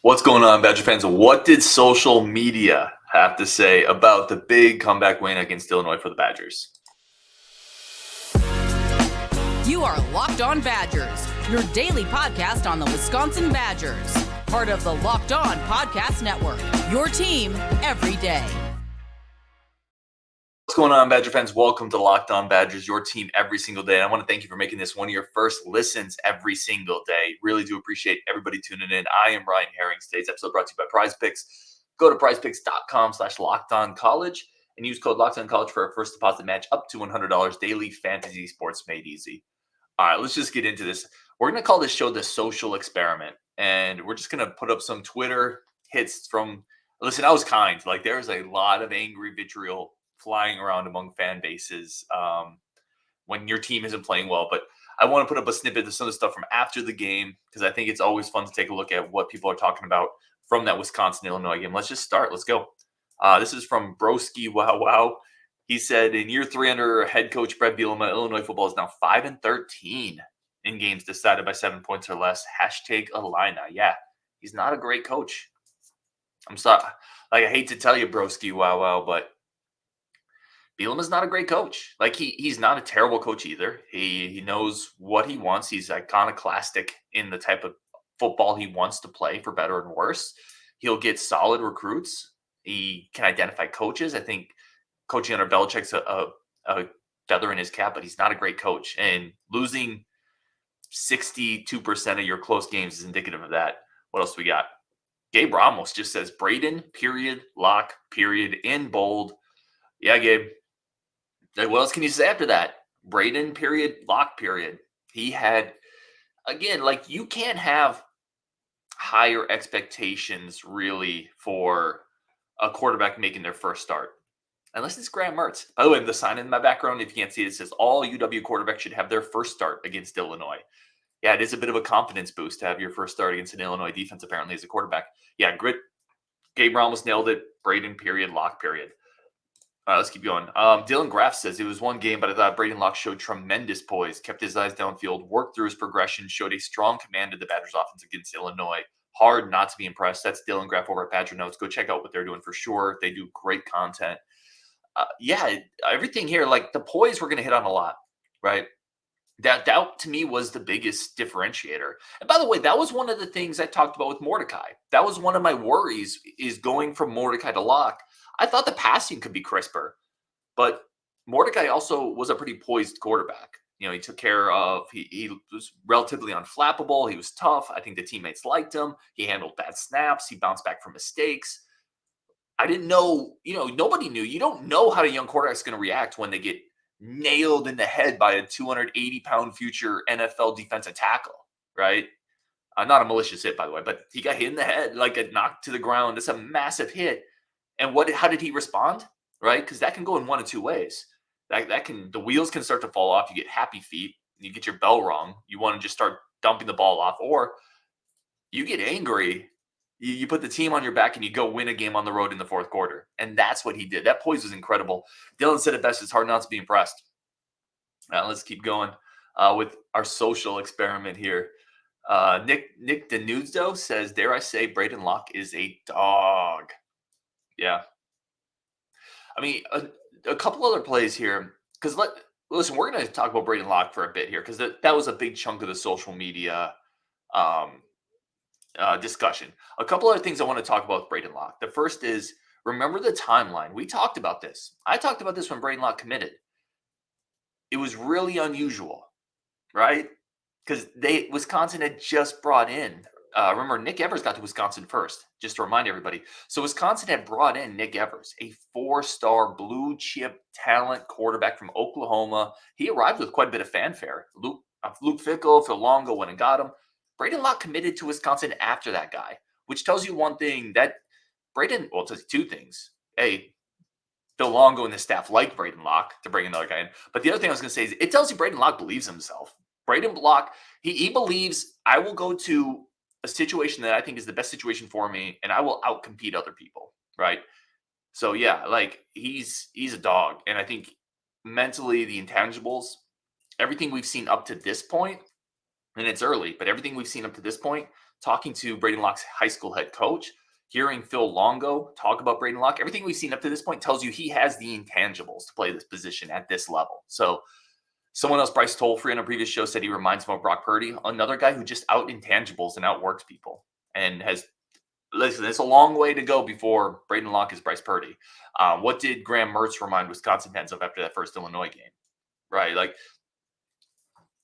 What's going on, Badger fans? What did social media have to say about the big comeback win against Illinois for the Badgers? You are Locked On Badgers, your daily podcast on the Wisconsin Badgers. Part of the Locked On Podcast Network, your team every day. What's going on, Badger fans? Welcome to Locked On Badgers, your team every single day. And I want to thank you for making this one of your first listens every single day. Really do appreciate everybody tuning in. I am Ryan Herring. Today's episode brought to you by PrizePicks. Go to prizepicks.com/LockedOnCollege and use code LockedOnCollege for a first deposit match up to $100. Daily fantasy sports made easy. All right, let's just get into this. We're going to call this show the social experiment. And we're just going to put up some Twitter hits from, listen, I was kind. Like, there's a lot of angry vitriol flying around among fan bases when your team isn't playing well. But I want to put up a snippet of some of the stuff from after the game because I think it's always fun to take a look at what people are talking about from that Wisconsin-Illinois game. Let's just start. Let's go. This is from Broski Wow Wow. He said, in year 3 under head coach Bielema, Illinois football is now 5-13 in games decided by 7 points or less. Hashtag Illini. Yeah, he's not a great coach. I'm sorry. Like, I hate to tell you, Broski Wow Wow, but Bielema's not a great coach. Like, he's not a terrible coach either. He knows what he wants. He's iconoclastic in the type of football he wants to play, for better and worse. He'll get solid recruits. He can identify coaches. I think coaching under Belichick's a feather in his cap, but he's not a great coach. And losing 62% of your close games is indicative of that. What else we got? Gabe Ramos just says Braedyn, Locke, in bold. Yeah, Gabe. What else can you say after that? Braedyn, Locke, He had, again, like, you can't have higher expectations really for a quarterback making their first start. Unless it's Graham Mertz. By the way, the sign in my background, if you can't see it, says all UW quarterbacks should have their first start against Illinois. Yeah, it is a bit of a confidence boost to have your first start against an Illinois defense, apparently, as a quarterback. Yeah, grit. Gabe Ramos nailed it. Braedyn, Locke, All right, let's keep going. Dylan Graff says, it was one game, but I thought Braden Locke showed tremendous poise, kept his eyes downfield, worked through his progression, showed a strong command of the Badgers offense against Illinois. Hard not to be impressed. That's Dylan Graff over at Badger Notes. Go check out what they're doing for sure. They do great content. Everything here, like the poise, we're going to hit on a lot, right? That to me was the biggest differentiator. And by the way, that was one of the things I talked about with Mordecai. That was one of my worries, is going from Mordecai to Locke. I thought the passing could be crisper, but Mordecai also was a pretty poised quarterback. You know, he took care of, he was relatively unflappable. He was tough. I think the teammates liked him. He handled bad snaps. He bounced back from mistakes. I didn't know, nobody knew. You don't know how a young quarterback is going to react when they get nailed in the head by a 280-pound future NFL defensive tackle, right? Not a malicious hit, by the way, but he got hit in the head, like a knock to the ground. It's a massive hit. And how did he respond, right? Because that can go in one of two ways. The wheels can start to fall off. You get happy feet. You get your bell rung. You want to just start dumping the ball off. Or you get angry. You put the team on your back and you go win a game on the road in the fourth quarter. And that's what he did. That poise was incredible. Dylan said it best. It's hard not to be impressed. Let's keep going with our social experiment here. Nick Denuzdo says, dare I say, Braden Locke is a dog. Yeah. I mean, a couple other plays here. Because listen, we're going to talk about Braden Locke for a bit here, because that was a big chunk of the social media discussion. A couple other things I want to talk about with Braden Locke. The first is, remember the timeline. We talked about this. I talked about this when Braden Locke committed. It was really unusual, right? Because Wisconsin had just brought in, remember, Nick Evers got to Wisconsin first, just to remind everybody. So Wisconsin had brought in Nick Evers, a 4-star blue chip talent quarterback from Oklahoma. He arrived with quite a bit of fanfare. Luke Fickle, Phil Longo went and got him. Braden Locke committed to Wisconsin after that guy, which tells you one thing, that it tells you two things. A, Phil Longo and the staff like Braden Locke to bring another guy in. But the other thing I was going to say is, it tells you Braden Locke believes himself. Braden Locke, he believes, I will go to a situation that I think is the best situation for me, and I will outcompete other people, right? So yeah, like he's a dog. And I think mentally, the intangibles, everything we've seen up to this point, and it's early, but everything we've seen up to this point talking to Braedyn Locke's high school head coach, hearing Phil Longo talk about Braedyn Locke, everything we've seen up to this point tells you he has the intangibles to play this position at this level. So someone else, Bryce Tollfree, on a previous show said he reminds him of Brock Purdy, another guy who just out intangibles and outworks people and has. Listen, it's a long way to go before Braden Locke is Bryce Purdy. What did Graham Mertz remind Wisconsin fans of after that first Illinois game? Right, like,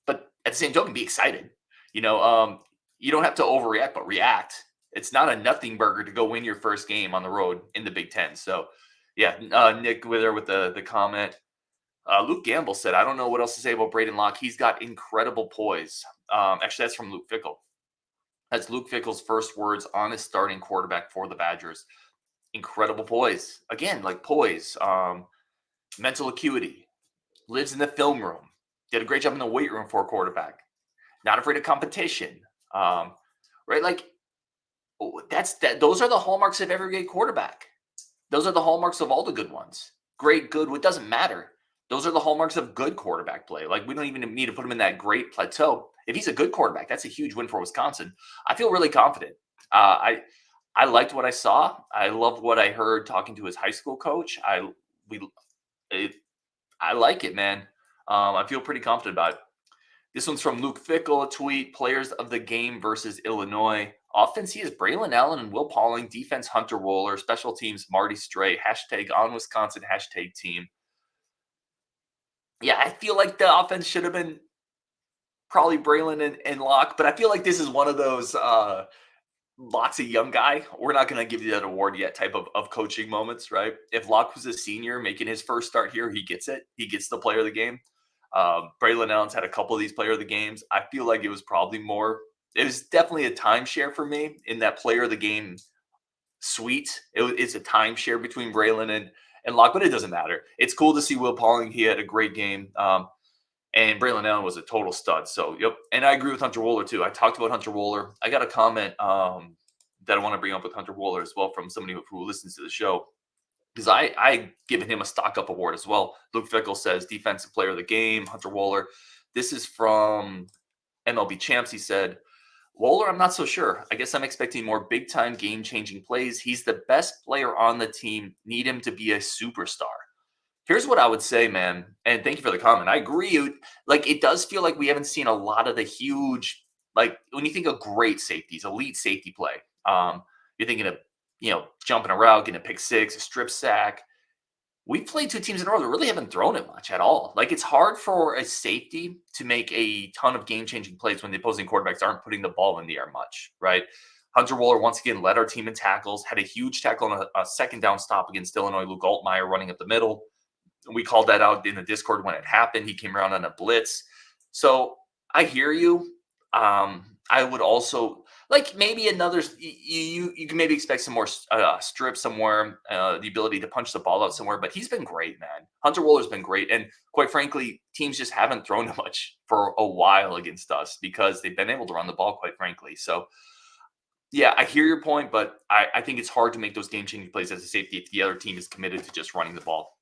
but at the same token, be excited. You don't have to overreact, but react. It's not a nothing burger to go win your first game on the road in the Big Ten. So, yeah, Nick Wither with the comment. Luke Gamble said, I don't know what else to say about Braden Locke. He's got incredible poise. Actually, that's from Luke Fickle. That's Luke Fickle's first words on his starting quarterback for the Badgers. Incredible poise. Again, like poise, mental acuity, lives in the film room, did a great job in the weight room for a quarterback, not afraid of competition. Right? Like those are the hallmarks of every great quarterback. Those are the hallmarks of all the good ones. Great, good, it doesn't matter. Those are the hallmarks of good quarterback play. Like, we don't even need to put him in that great plateau. If he's a good quarterback, that's a huge win for Wisconsin. I feel really confident. I liked what I saw. I loved what I heard talking to his high school coach. I like it, man. I feel pretty confident about it. This one's from Luke Fickle, a tweet. Players of the game versus Illinois. Offense, he is Braylon Allen and Will Pauling. Defense, Hunter Wohler. Special teams, Marty Stray. # on Wisconsin, # team. Yeah, I feel like the offense should have been probably Braylon and Locke, but I feel like this is one of those lots of young guy. We're not going to give you that award yet type of coaching moments, right? If Locke was a senior making his first start here, he gets it. He gets the player of the game. Braylon Allen's had a couple of these player of the games. I feel like it was probably more. It was definitely a timeshare for me in that player of the game suite. It's a timeshare between Braylon and Locke, but it doesn't matter. It's cool to see Will Pauling. He had a great game. And Braylon Allen was a total stud. So, yep. And I agree with Hunter Wohler, too. I talked about Hunter Wohler. I got a comment that I want to bring up with Hunter Wohler as well from somebody who listens to the show. Because I given him a stock up award as well. Luke Fickle says defensive player of the game, Hunter Wohler. This is from MLB Champs. He said, Wohler, I'm not so sure. I guess I'm expecting more big-time game-changing plays. He's the best player on the team. Need him to be a superstar. Here's what I would say, man, and thank you for the comment. I agree. Like, it does feel like we haven't seen a lot of the huge, like, when you think of great safeties, elite safety play, you're thinking of, jumping a route, getting a pick six, a strip sack. We've played 2 teams in a row that really haven't thrown it much at all. Like, it's hard for a safety to make a ton of game-changing plays when the opposing quarterbacks aren't putting the ball in the air much, right? Hunter Wohler once again led our team in tackles, had a huge tackle on a second down stop against Illinois. Luke Altmaier running up the middle. We called that out in the Discord when it happened. He came around on a blitz. So I hear you. I would also like maybe another. You can maybe expect some more strips somewhere, the ability to punch the ball out somewhere. But he's been great, man. Hunter Wohler's been great, and quite frankly, teams just haven't thrown it much for a while against us because they've been able to run the ball, quite frankly. So yeah, I hear your point, but I think it's hard to make those game-changing plays as a safety if the other team is committed to just running the ball.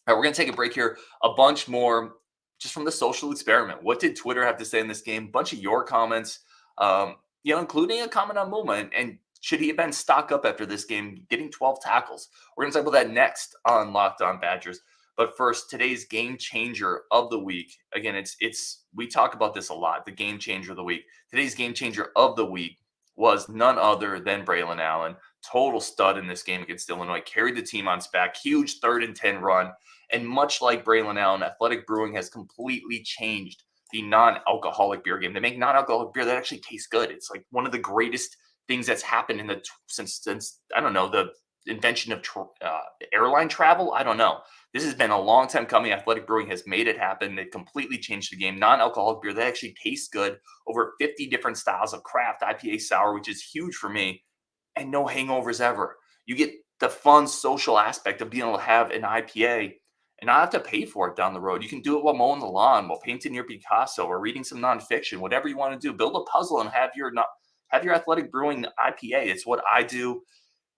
All right, we're going to take a break here. A bunch more just from the social experiment. What did Twitter have to say in this game? A bunch of your comments, including a comment on Muma. And should he have been stock up after this game, getting 12 tackles? We're going to talk about that next on Locked On Badgers. But first, today's game changer of the week. Again, it's we talk about this a lot, the game changer of the week. Today's game changer of the week was none other than Braylon Allen. Total stud in this game against Illinois. Carried the team on his back. Huge 3rd and 10 run. And much like Braylon Allen, Athletic Brewing has completely changed the non-alcoholic beer game. They make non-alcoholic beer that actually tastes good. It's like one of the greatest things that's happened since I don't know, the invention of airline travel. I don't know. This has been a long time coming. Athletic Brewing has made it happen. It completely changed the game. Non-alcoholic beer that actually tastes good. Over 50 different styles of craft, IPA, sour, which is huge for me. And no hangovers ever. You get the fun social aspect of being able to have an IPA and not have to pay for it down the road. You can do it while mowing the lawn, while painting your Picasso, or reading some nonfiction, whatever you want to do. Build a puzzle and have your Athletic Brewing IPA. It's what I do.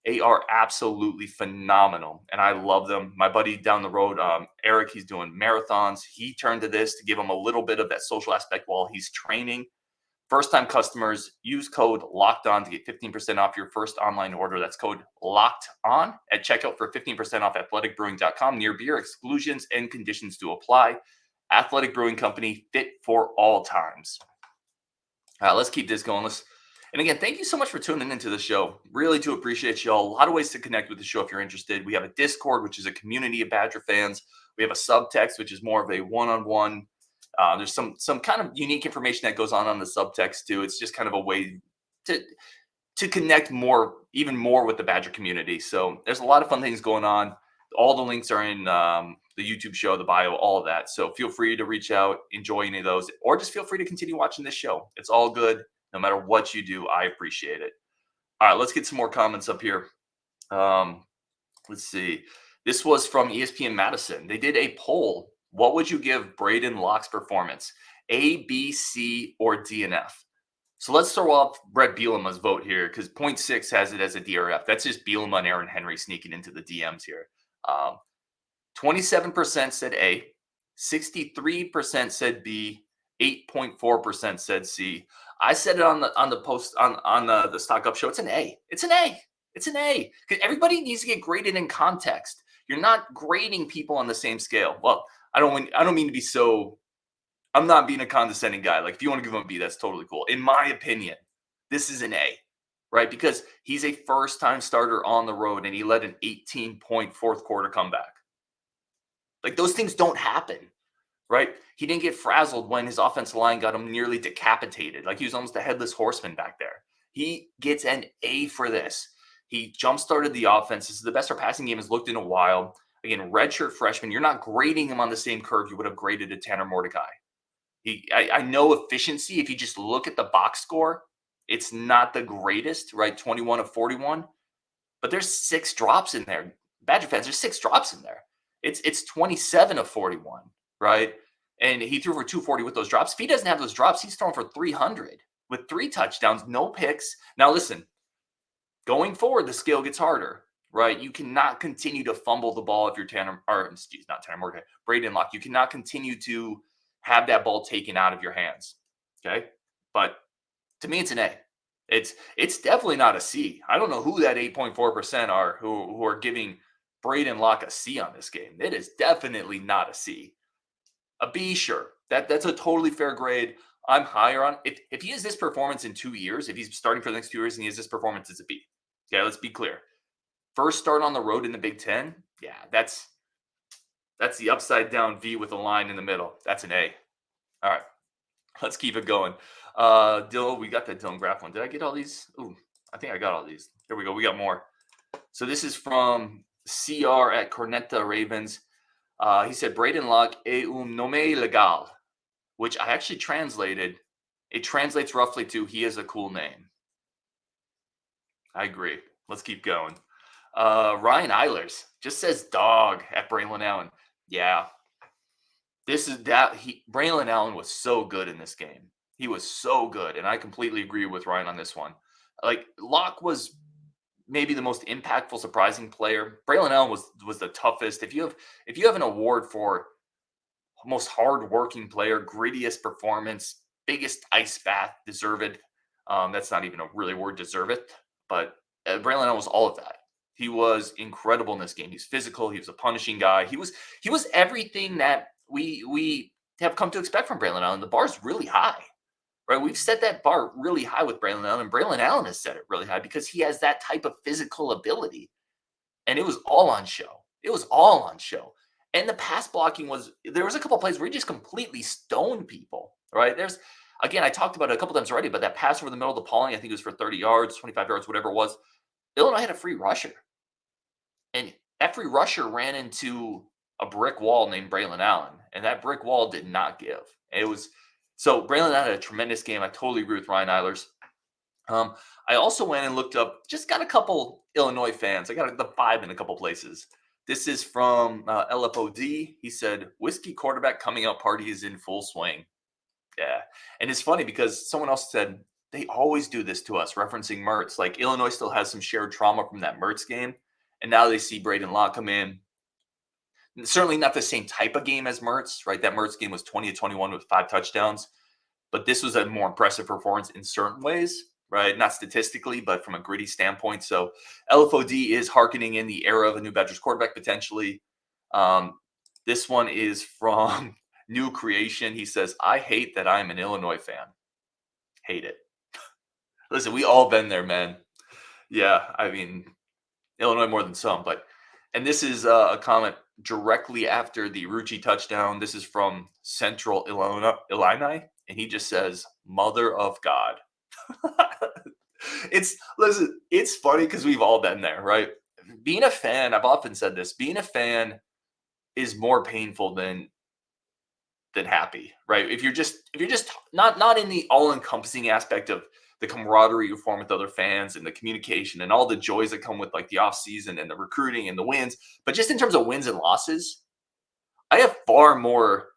They are absolutely phenomenal, and I love them. My buddy down the road, Eric, he's doing marathons. He turned to this to give him a little bit of that social aspect while he's training. First-time customers, use code LOCKEDON to get 15% off your first online order. That's code LOCKEDON at checkout for 15% off athleticbrewing.com. Near beer, exclusions and conditions to apply. Athletic Brewing Company, fit for all times. Let's keep this going. And again, thank you so much for tuning into the show. Really do appreciate y'all. A lot of ways to connect with the show if you're interested. We have a Discord, which is a community of Badger fans. We have a subtext, which is more of a one-on-one. There's some kind of unique information that goes on the subtext too. It's just kind of a way to connect even more with the Badger community. So there's a lot of fun things going on. All the links are in the YouTube show, the bio, all of that. So feel free to reach out, enjoy any of those, or just feel free to continue watching this show. It's all good. No matter what you do, I appreciate it. All right, let's get some more comments up here. Let's see. This was from ESPN Madison. They did a poll. What would you give Braedyn Locke's performance? A, B, C, or D and F? So let's throw up Brett Bielema's vote here because 0.6 has it as a D or F. That's just Bielema and Aaron Henry sneaking into the DMs here. 27% said A, 63% said B, 8.4% said C. I said it on the post on the Stock Up show. It's an A. It's an A. It's an A. Because everybody needs to get graded in context. You're not grading people on the same scale. Well, I don't mean to be so. I'm not being a condescending guy. Like if you want to give him a B, that's totally cool. In my opinion, this is an A, right? Because he's a first-time starter on the road, and he led an 18-point fourth quarter comeback. Like those things don't happen, right? He didn't get frazzled when his offensive line got him nearly decapitated. Like he was almost a headless horseman back there. He gets an A for this. He jump-started the offense. This is the best our passing game has looked in a while. Again, redshirt freshman. You're not grading him on the same curve you would have graded a Tanner Mordecai. I know efficiency. If you just look at the box score, it's not the greatest, right? 21 of 41. But there's 6 drops in there. Badger fans, there's 6 drops in there. It's 27 of 41, right? And he threw for 240 with those drops. If he doesn't have those drops, he's throwing for 300 with 3 touchdowns, no picks. Now, listen, going forward, the scale gets harder, right? You cannot continue to fumble the ball if you're Braedyn Locke. You cannot continue to have that ball taken out of your hands, okay? But to me, it's an A. It's definitely not a C. I don't know who that 8.4% are who are giving Braedyn Locke a C on this game. It is definitely not a C. A B, sure. That's a totally fair grade. I'm higher on. If he has this performance in 2 years, if he's starting for the next 2 years and he has this performance, it's a B. Okay, let's be clear. First start on the road in the Big Ten, yeah, that's the upside down V with a line in the middle. That's an A. All right, let's keep it going. Dill, we got that Dylan Graff one. Did I get all these? Ooh, I think I got all these. Here we go. We got more. So this is from CR at Cornetta Ravens. He said, Braedyn Locke est un nommé legal, which I actually translated. It translates roughly to he is a cool name. I agree. Let's keep going. Ryan Eilers just says dog at Braylon Allen. Yeah. Braylon Allen was so good in this game. He was so good. And I completely agree with Ryan on this one. Like Locke was maybe the most impactful, surprising player. Braylon Allen was the toughest. If you have an award for most hardworking player, grittiest performance, biggest ice bath, deserved. That's not even a really word, deserve it. But Braylon Allen was all of that. He was incredible in this game. He's physical. He was a punishing guy. He was everything that we have come to expect from Braylon Allen. The bar's really high, right? We've set that bar really high with Braylon Allen, and Braylon Allen has set it really high because he has that type of physical ability. And it was all on show. It was all on show. And the pass blocking there was a couple of plays where he just completely stoned people, right? Again, I talked about it a couple times already, but that pass over the middle of the Pauling, I think it was for 30 yards, 25 yards, whatever it was. Illinois had a free rusher. And that free rusher ran into a brick wall named Braylon Allen. And that brick wall did not give. So Braylon Allen had a tremendous game. I totally agree with Ryan Eilers. I also went and looked up, just got a couple Illinois fans. I got the vibe in a couple places. This is from LFOD. He said, whiskey quarterback coming out party is in full swing. Yeah. And it's funny because someone else said, they always do this to us, referencing Mertz. Like Illinois still has some shared trauma from that Mertz game. And now they see Braden Locke come in. Certainly not the same type of game as Mertz, right? That Mertz game was 20-21 with 5 touchdowns. but this was a more impressive performance in certain ways, right? Not statistically, but from a gritty standpoint. So LFOD is hearkening in the era of a new Badgers quarterback potentially. This one is from New Creation. He says, I hate that I'm an Illinois fan. Hate it. Listen, we all been there, man. Yeah, I mean, Illinois more than some, and this is a comment directly after the Rucci touchdown. This is from Central Illini, and he just says, "Mother of God." Listen, it's funny because we've all been there, right? Being a fan, I've often said this. Being a fan is more painful than happy, right? If you're just not in the all-encompassing aspect of the camaraderie you form with other fans and the communication and all the joys that come with like the off season and the recruiting and the wins, but just in terms of wins and losses, I have far more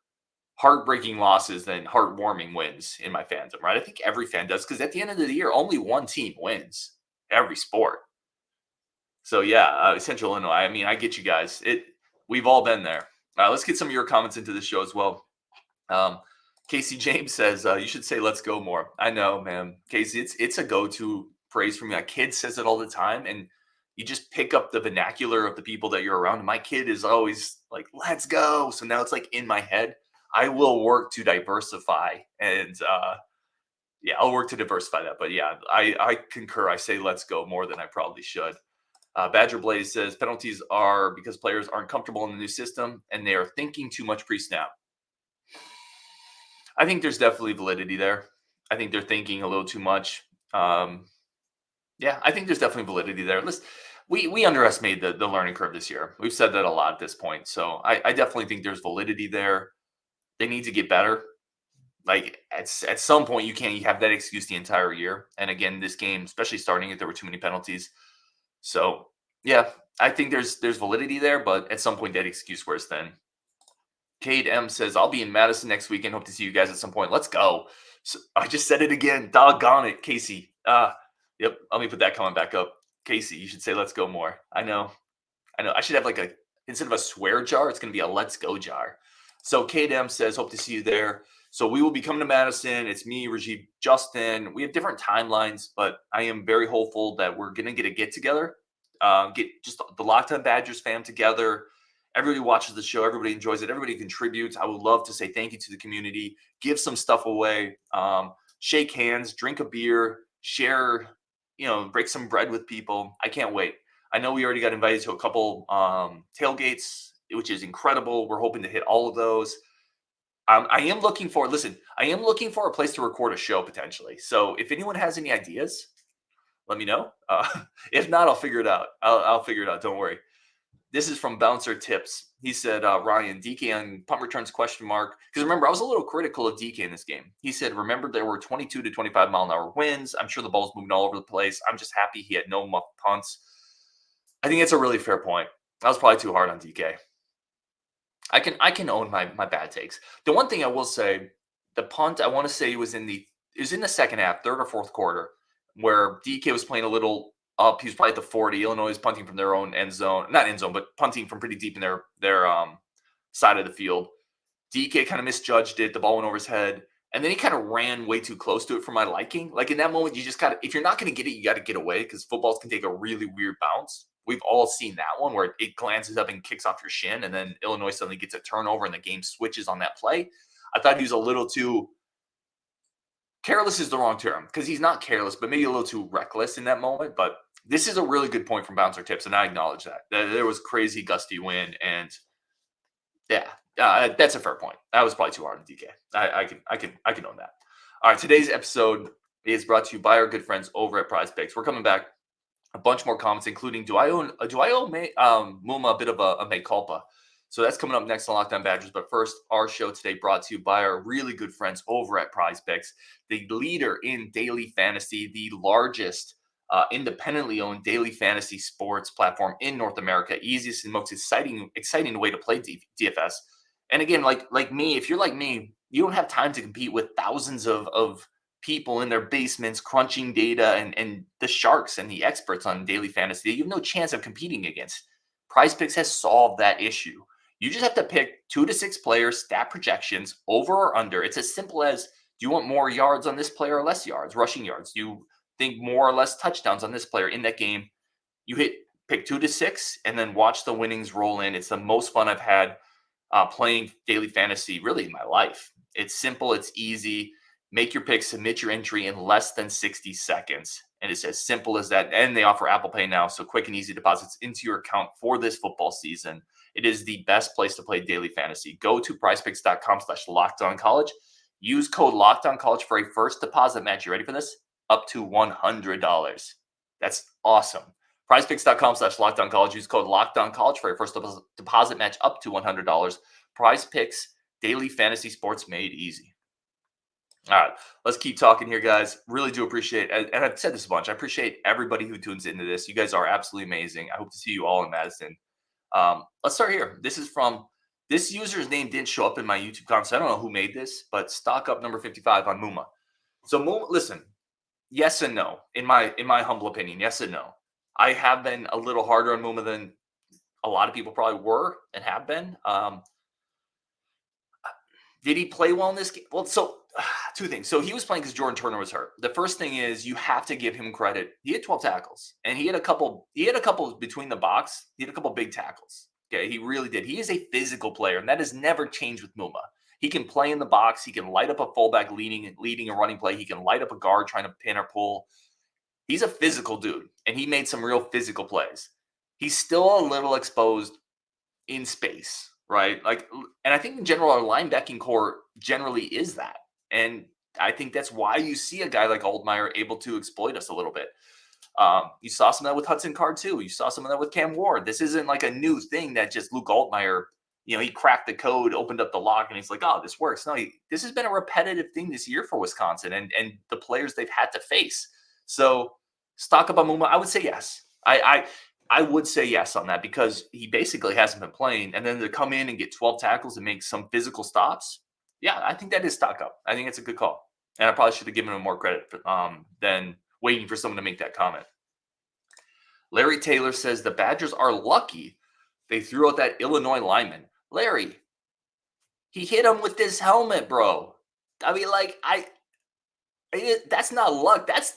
heartbreaking losses than heartwarming wins in my fandom, right? I think every fan does, because at the end of the year, only one team wins every sport. So yeah, Central Illinois. I mean, I get you guys. We've all been there. Let's get some of your comments into the show as well. Casey James says, you should say let's go more. I know, man. Casey, it's a go-to phrase for me. My kid says it all the time, and you just pick up the vernacular of the people that you're around. And my kid is always like, let's go. So now it's like in my head. I will work to diversify, and I'll work to diversify that. But yeah, I concur. I say let's go more than I probably should. Badger Blaze says penalties are because players aren't comfortable in the new system and they are thinking too much pre-snap. I think there's definitely validity there. I think they're thinking a little too much. I think there's definitely validity there. We underestimate the learning curve this year. We've said that a lot at this point. So I definitely think there's validity there. They need to get better. Like at some point, you can't have that excuse the entire year. And again, this game, especially starting it, there were too many penalties. So yeah, I think there's validity there, but at some point that excuse wears thin. Cade M says, I'll be in Madison next weekend. Hope to see you guys at some point. Let's go. So I just said it again. Doggone it, Casey. Yep. Let me put that comment back up. Casey, you should say let's go more. I know. I should have instead of a swear jar, it's going to be a let's go jar. So Cade M says, hope to see you there. So we will be coming to Madison. It's me, Rajiv, Justin. We have different timelines, but I am very hopeful that we're going to get a get-together. Get just the Locked On Badgers fam together. Everybody watches the show. Everybody enjoys it. Everybody contributes. I would love to say thank you to the community. Give some stuff away. Shake hands. Drink a beer. Share, break some bread with people. I can't wait. I know we already got invited to a couple tailgates, which is incredible. We're hoping to hit all of those. I am looking for a place to record a show potentially. So if anyone has any ideas, let me know. If not, I'll figure it out. I'll figure it out. Don't worry. This is from Bouncer Tips. He said, Ryan, DK on punt returns ? Because remember, I was a little critical of DK in this game. He said, remember, there were 22 to 25 mile an hour winds. I'm sure the ball's moving all over the place. I'm just happy he had no muffed punts. I think it's a really fair point. I was probably too hard on DK. I can own my bad takes. The one thing I will say, the punt, I want to say was in the second half, third or fourth quarter, where DK was playing a little up. He was probably at the 40. Illinois is punting from their own end zone, not end zone, but punting from pretty deep in their side of the field. DK kind of misjudged it. The ball went over his head, and then he kind of ran way too close to it for my liking. Like in that moment, you just if you're not going to get it, you got to get away, because footballs can take a really weird bounce. We've all seen that one where it glances up and kicks off your shin, and then Illinois suddenly gets a turnover and the game switches on that play. I thought he was a little too careless, is the wrong term, because he's not careless, but maybe a little too reckless in that moment. But this is a really good point from Bouncer Tips, and I acknowledge that. There was crazy gusty wind, and that's a fair point. I was probably too hard on DK. I can own that. All right, today's episode is brought to you by our good friends over at PrizePicks. We're coming back. A bunch more comments, including do I owe Muma a bit of a mea culpa? So that's coming up next on Locked On Badgers. But first, our show today brought to you by our really good friends over at PrizePicks, the leader in daily fantasy, the largest independently owned daily fantasy sports platform in North America, easiest and most exciting way to play DFS. And again, like me, if you're like me, you don't have time to compete with thousands of people in their basements crunching data and the sharks and the experts on daily fantasy. You have no chance of competing against. PrizePicks has solved that issue. You just have to pick 2 to 6 players, stat projections, over or under. It's as simple as Do you want more yards on this player or less yards, rushing yards? Do you think more or less touchdowns on this player in that game? You pick 2 to 6 and then watch the winnings roll in. It's the most fun I've had playing daily fantasy really in my life. It's simple, it's easy. Make your pick, submit your entry in less than 60 seconds. And it's as simple as that. And they offer Apple Pay now, so quick and easy deposits into your account for this football season. It is the best place to play daily fantasy. Go to prizepicks.com/lockedoncollege. Use code LOCKEDONCollege for a first deposit match. You ready for this? Up to $100. That's awesome. PrizePicks.com/lockedoncollege. Use code LOCKEDONCollege for your first deposit match up to $100. PrizePicks, daily fantasy sports made easy. All right, let's keep talking here, guys. Really do appreciate, and I've said this a bunch, I appreciate everybody who tunes into this. You guys are absolutely amazing. I hope to see you all in Madison. Let's start here. This is from, this user's name didn't show up in my YouTube comments. I don't know who made this, but stock up number 55 on Muma. So Muma, listen, yes and no. In my humble opinion, yes and no. I have been a little harder on Muma than a lot of people probably were and have been. Did he play well in this game? Well, so two things. So he was playing because Jordan Turner was hurt. The first thing is you have to give him credit. He had 12 tackles, and he had a couple between the box. He had a couple big tackles. Okay, he really did. He is a physical player, and that has never changed with Muma. He can play in the box. He can light up a fullback leading a running play. He can light up a guard trying to pin or pull. He's a physical dude, and he made some real physical plays. He's still a little exposed in space, right? Like, and I think in general, our linebacking core generally is that. And I think that's why you see a guy like Altmaier able to exploit us a little bit. You saw some of that with Hudson Card too. You saw some of that with Cam Ward. This isn't like a new thing that just Luke Altmaier, he cracked the code, opened up the lock, and he's like, oh, this works. No, this has been a repetitive thing this year for Wisconsin and the players they've had to face. So stock up on Muma, I would say yes. I would say yes on that because he basically hasn't been playing. And then to come in and get 12 tackles and make some physical stops, yeah, I think that is stock up. I think it's a good call. And I probably should have given him more credit than waiting for someone to make that comment. Larry Taylor says the Badgers are lucky they threw out that Illinois lineman. Larry, he hit him with this helmet, bro. I mean, like, that's not luck. That's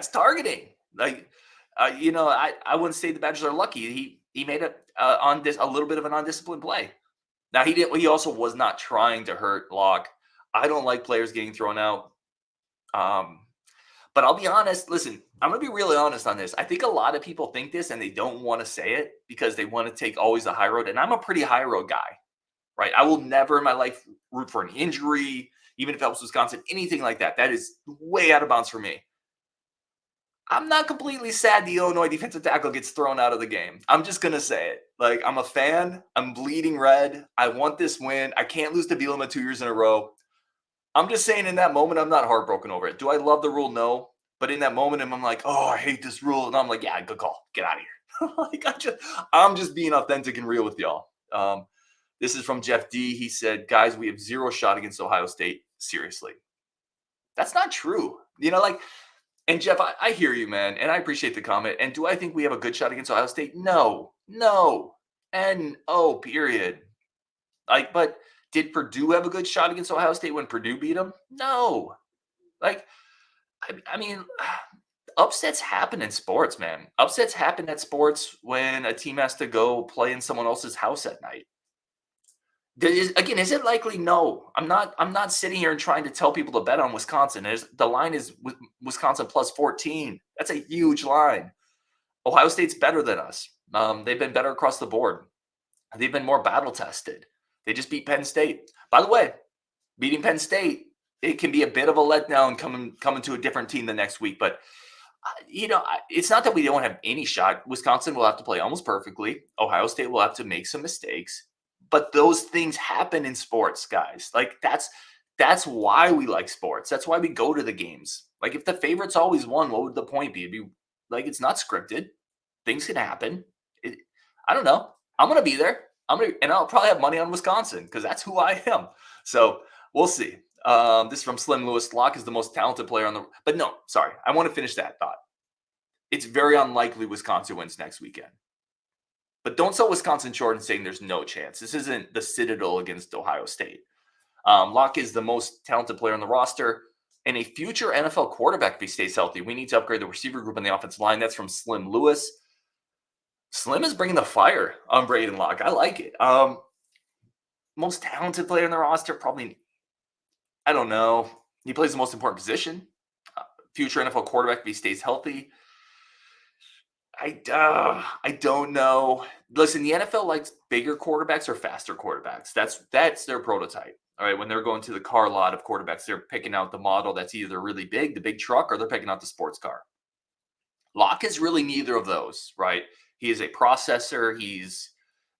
targeting. Like, I wouldn't say the Badgers are lucky. He made a little bit of an undisciplined play. Now he also was not trying to hurt Locke. I don't like players getting thrown out. But I'll be honest. Listen, I'm going to be really honest on this. I think a lot of people think this and they don't want to say it because they want to take always the high road. And I'm a pretty high road guy, right? I will never in my life root for an injury, even if it helps Wisconsin, anything like that. That is way out of bounds for me. I'm not completely sad the Illinois defensive tackle gets thrown out of the game. I'm just going to say it. Like, I'm a fan. I'm bleeding red. I want this win. I can't lose to Bielema 2 years in a row. I'm just saying in that moment, I'm not heartbroken over it. Do I love the rule? No. But in that moment, I'm like, oh, I hate this rule. And I'm like, yeah, good call. Get out of here. I'm just being authentic and real with y'all. This is from Jeff D. He said, guys, we have 0 shot against Ohio State. Seriously. That's not true. And Jeff, I hear you, man, and I appreciate the comment. And do I think we have a good shot against Ohio State? No. N-O, period. But did Purdue have a good shot against Ohio State when Purdue beat them? No. I mean, upsets happen in sports, man. Upsets happen at sports when a team has to go play in someone else's house at night. Is it likely? No. I'm not sitting here and trying to tell people to bet on Wisconsin. The line is Wisconsin plus 14. That's a huge line. Ohio State's better than us. They've been better across the board. They've been more battle tested. They just beat Penn State. By the way, beating Penn State, it can be a bit of a letdown coming to a different team the next week. But it's not that we don't have any shot. Wisconsin will have to play almost perfectly. Ohio State will have to make some mistakes. But those things happen in sports, guys. Like, that's why we like sports. That's why we go to the games. Like, if the favorites always won, what would the point be? It'd be like, it's not scripted. Things can happen. I don't know. I'm going to be there. And I'll probably have money on Wisconsin because that's who I am. So we'll see. This is from Slim Lewis. Locke is the most talented player on the. But no, sorry. I want to finish that thought. It's very unlikely Wisconsin wins next weekend. But don't sell Wisconsin short and saying there's no chance. This isn't the Citadel against Ohio State. Locke is the most talented player on the roster and a future NFL quarterback if he stays healthy. We need to upgrade the receiver group and the offensive line. That's from Slim Lewis. Slim is bringing the fire on Braedyn Locke. I like it. Most talented player on the roster, probably, I don't know. He plays the most important position. Future NFL quarterback if he stays healthy. I don't know. Listen, the NFL likes bigger quarterbacks or faster quarterbacks. That's their prototype. All right, when they're going to the car lot of quarterbacks, they're picking out the model that's either really big, the big truck, or they're picking out the sports car. Locke is really neither of those, right? He is a processor.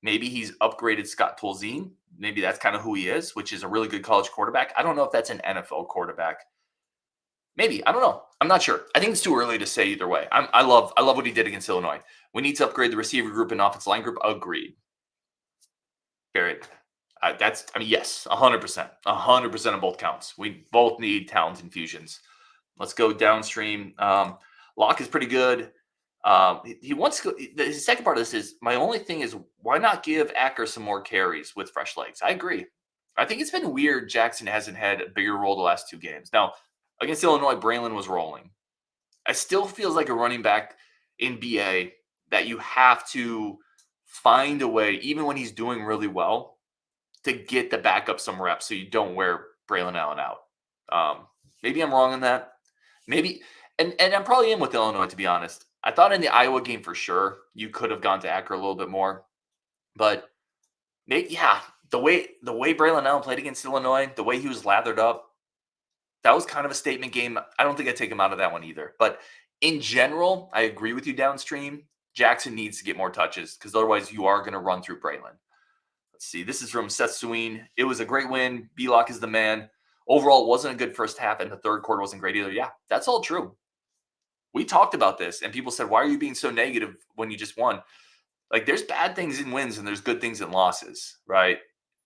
Maybe he's upgraded Scott Tolzien. Maybe that's kind of who he is, which is a really good college quarterback. I don't know if that's an NFL quarterback. Maybe. I don't know. I'm not sure. I think it's too early to say either way. I love what he did against Illinois. We need to upgrade the receiver group and offensive line group. Agreed. Period. Yes, 100%. 100% on both counts. We both need talent infusions. Let's go downstream. Locke is pretty good. He wants to go. The second part of this is, my only thing is, why not give Acker some more carries with fresh legs? I agree. I think it's been weird Jackson hasn't had a bigger role the last 2 games. Now, against Illinois, Braylon was rolling. It still feels like a running back in BA that you have to find a way, even when he's doing really well, to get the backup some reps so you don't wear Braylon Allen out. Maybe I'm wrong on that. Maybe, and I probably am with Illinois, to be honest. I thought in the Iowa game for sure you could have gone to Acker a little bit more, but maybe, yeah, the way Braylon Allen played against Illinois, the way he was lathered up, that was kind of a statement game. I don't think I'd take him out of that one either. But in general, I agree with you downstream. Jackson needs to get more touches because otherwise you are going to run through Braylon. Let's see. This is from Seth Sween. It was a great win. B-Lock is the man. Overall, it wasn't a good first half, and the third quarter wasn't great either. Yeah, that's all true. We talked about this, and people said, why are you being so negative when you just won? Like, there's bad things in wins, and there's good things in losses, right?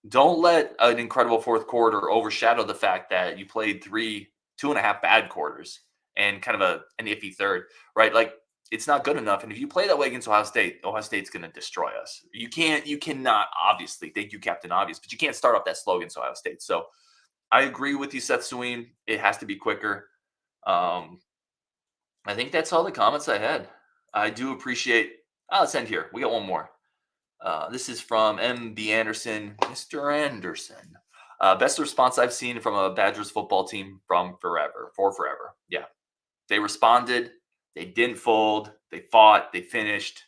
Don't let an incredible fourth quarter overshadow the fact that you played 2.5 bad quarters and kind of an iffy third, right? Like, it's not good enough. And if you play that way against Ohio State's going to destroy us. You cannot, obviously, thank you, Captain Obvious, but you can't start off that slow against Ohio State. So I agree with you, Seth Sween. It has to be quicker. I think that's all the comments I had. I do appreciate, let's end here. We got one more. This is from MB Anderson. Mr. Anderson. Best response I've seen from a Badgers football team for forever. Yeah. They responded. They didn't fold. They fought. They finished.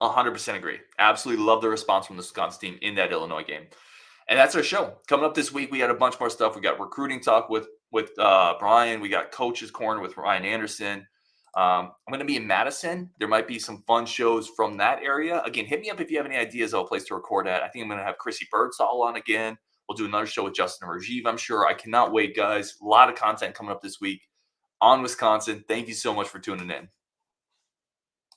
100% agree. Absolutely love the response from the Wisconsin team in that Illinois game. And that's our show. Coming up this week, we got a bunch more stuff. We got recruiting talk with Brian. We got Coach's Corner with Ryan Anderson. I'm going to be in Madison. There might be some fun shows from that area. Again, hit me up if you have any ideas of a place to record at. I think I'm going to have Chrissy Birdsall on again. We'll do another show with Justin Rajiv, I'm sure. I cannot wait, guys. A lot of content coming up this week on Wisconsin. Thank you so much for tuning in.